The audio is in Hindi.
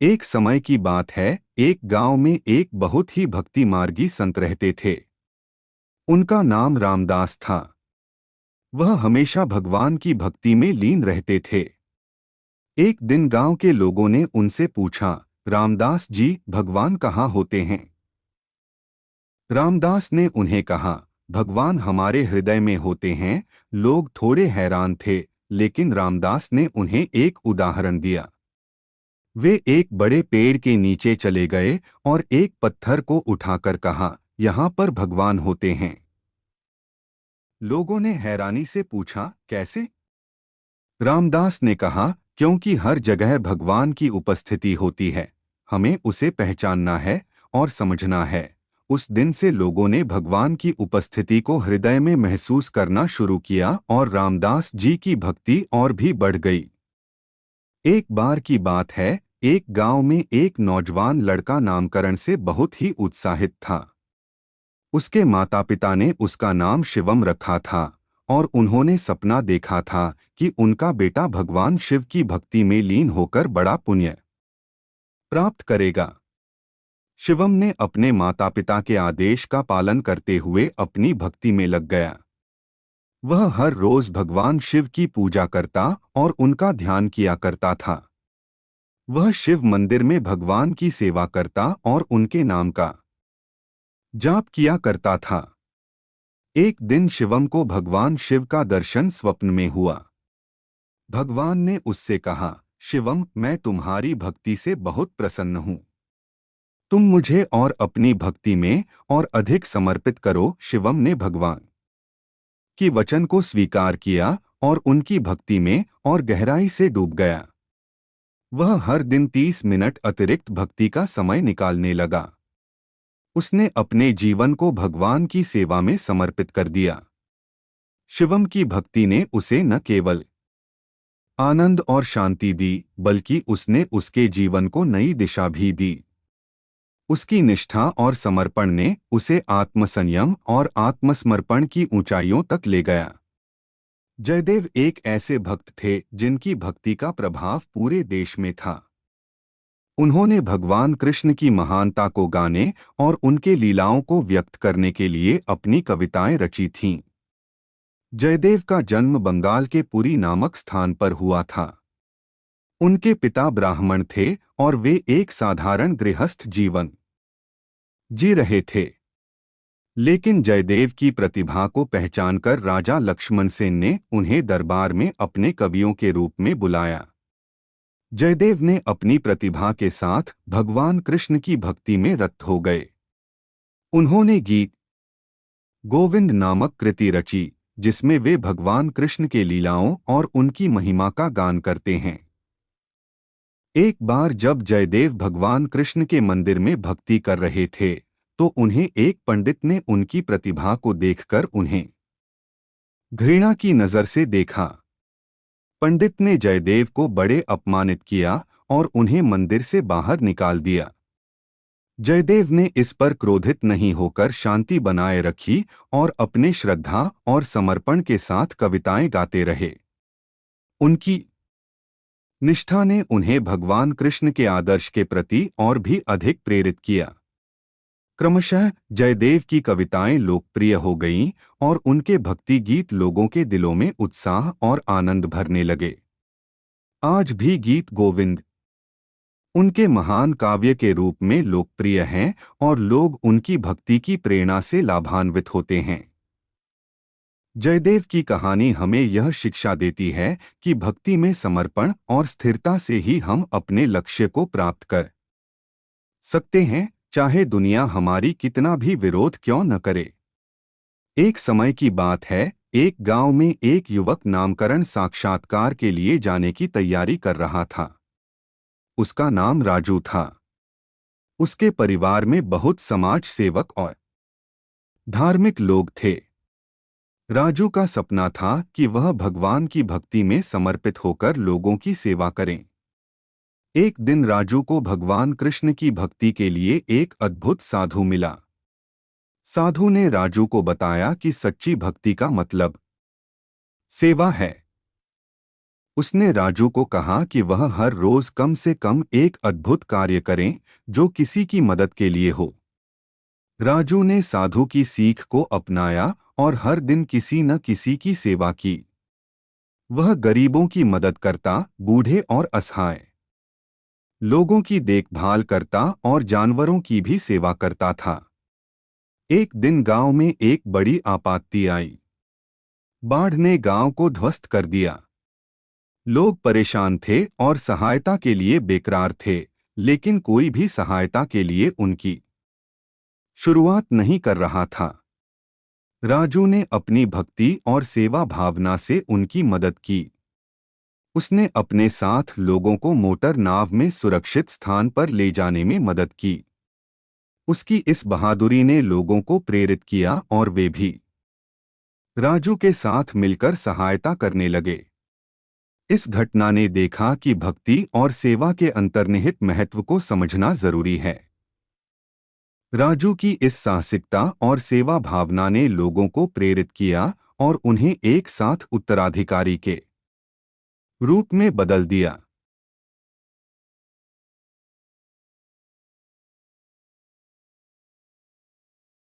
एक समय की बात है। एक गांव में एक बहुत ही भक्ति मार्गी संत रहते थे। उनका नाम रामदास था। वह हमेशा भगवान की भक्ति में लीन रहते थे। एक दिन गांव के लोगों ने उनसे पूछा, रामदास जी, भगवान कहाँ होते हैं? रामदास ने उन्हें कहा, भगवान हमारे हृदय में होते हैं। लोग थोड़े हैरान थे, लेकिन रामदास ने उन्हें एक उदाहरण दिया। वे एक बड़े पेड़ के नीचे चले गए और एक पत्थर को उठाकर कहा, यहाँ पर भगवान होते हैं। लोगों ने हैरानी से पूछा, कैसे? रामदास ने कहा, क्योंकि हर जगह भगवान की उपस्थिति होती है। हमें उसे पहचानना है और समझना है। उस दिन से लोगों ने भगवान की उपस्थिति को हृदय में महसूस करना शुरू किया और रामदास जी की भक्ति और भी बढ़ गई। एक बार की बात है। एक गांव में एक नौजवान लड़का नामकरण से बहुत ही उत्साहित था। उसके माता पिता ने उसका नाम शिवम रखा था और उन्होंने सपना देखा था कि उनका बेटा भगवान शिव की भक्ति में लीन होकर बड़ा पुण्य प्राप्त करेगा। शिवम ने अपने माता पिता के आदेश का पालन करते हुए अपनी भक्ति में लग गया। वह हर रोज भगवान शिव की पूजा करता और उनका ध्यान किया करता था। वह शिव मंदिर में भगवान की सेवा करता और उनके नाम का जाप किया करता था। एक दिन शिवम को भगवान शिव का दर्शन स्वप्न में हुआ। भगवान ने उससे कहा, शिवम, मैं तुम्हारी भक्ति से बहुत प्रसन्न हूँ। तुम मुझे और अपनी भक्ति में और अधिक समर्पित करो। शिवम ने भगवान की वचन को स्वीकार किया और उनकी भक्ति में और गहराई से डूब गया। वह हर दिन 30 मिनट अतिरिक्त भक्ति का समय निकालने लगा। उसने अपने जीवन को भगवान की सेवा में समर्पित कर दिया। शिवम की भक्ति ने उसे न केवल आनंद और शांति दी, बल्कि उसने उसके जीवन को नई दिशा भी दी। उसकी निष्ठा और समर्पण ने उसे आत्मसंयम और आत्मसमर्पण की ऊंचाइयों तक ले गया। जयदेव एक ऐसे भक्त थे जिनकी भक्ति का प्रभाव पूरे देश में था। उन्होंने भगवान कृष्ण की महानता को गाने और उनके लीलाओं को व्यक्त करने के लिए अपनी कविताएं रची थीं। जयदेव का जन्म बंगाल के पुरी नामक स्थान पर हुआ था। उनके पिता ब्राह्मण थे और वे एक साधारण गृहस्थ जीवन जी रहे थे। लेकिन जयदेव की प्रतिभा को पहचानकर राजा लक्ष्मण सेन ने उन्हें दरबार में अपने कवियों के रूप में बुलाया। जयदेव ने अपनी प्रतिभा के साथ भगवान कृष्ण की भक्ति में रत हो गए। उन्होंने गीत गोविंद नामक कृति रची, जिसमें वे भगवान कृष्ण के लीलाओं और उनकी महिमा का गान करते हैं। एक बार जब जयदेव भगवान कृष्ण के मंदिर में भक्ति कर रहे थे, तो उन्हें एक पंडित ने उनकी प्रतिभा को देखकर उन्हें घृणा की नजर से देखा। पंडित ने जयदेव को बड़े अपमानित किया और उन्हें मंदिर से बाहर निकाल दिया। जयदेव ने इस पर क्रोधित नहीं होकर शांति बनाए रखी और अपने श्रद्धा और समर्पण के साथ कविताएं गाते रहे। उनकी निष्ठा ने उन्हें भगवान कृष्ण के आदर्श के प्रति और भी अधिक प्रेरित किया। क्रमशः जयदेव की कविताएं लोकप्रिय हो गईं और उनके भक्ति गीत लोगों के दिलों में उत्साह और आनंद भरने लगे। आज भी गीत गोविंद उनके महान काव्य के रूप में लोकप्रिय हैं और लोग उनकी भक्ति की प्रेरणा से लाभान्वित होते हैं। जयदेव की कहानी हमें यह शिक्षा देती है कि भक्ति में समर्पण और स्थिरता से ही हम अपने लक्ष्य को प्राप्त कर सकते हैं, चाहे दुनिया हमारी कितना भी विरोध क्यों न करे। एक समय की बात है। एक गांव में एक युवक नामकरण साक्षात्कार के लिए जाने की तैयारी कर रहा था। उसका नाम राजू था। उसके परिवार में बहुत समाज सेवक और धार्मिक लोग थे। राजू का सपना था कि वह भगवान की भक्ति में समर्पित होकर लोगों की सेवा करें। एक दिन राजू को भगवान कृष्ण की भक्ति के लिए एक अद्भुत साधु मिला। साधु ने राजू को बताया कि सच्ची भक्ति का मतलब सेवा है। उसने राजू को कहा कि वह हर रोज कम से कम एक अद्भुत कार्य करें जो किसी की मदद के लिए हो। राजू ने साधु की सीख को अपनाया और हर दिन किसी न किसी की सेवा की। वह गरीबों की मदद करता, बूढ़े और असहाय लोगों की देखभाल करता और जानवरों की भी सेवा करता था। एक दिन गांव में एक बड़ी आपत्ति आई। बाढ़ ने गांव को ध्वस्त कर दिया। लोग परेशान थे और सहायता के लिए बेकरार थे, लेकिन कोई भी सहायता के लिए उनकी शुरुआत नहीं कर रहा था। राजू ने अपनी भक्ति और सेवा भावना से उनकी मदद की। उसने अपने साथ लोगों को मोटर नाव में सुरक्षित स्थान पर ले जाने में मदद की। उसकी इस बहादुरी ने लोगों को प्रेरित किया और वे भी राजू के साथ मिलकर सहायता करने लगे। इस घटना ने देखा कि भक्ति और सेवा के अंतर्निहित महत्व को समझना जरूरी है। राजू की इस साहसिकता और सेवा भावना ने लोगों को प्रेरित किया और उन्हें एक साथ उत्तराधिकारी के रूप में बदल दिया।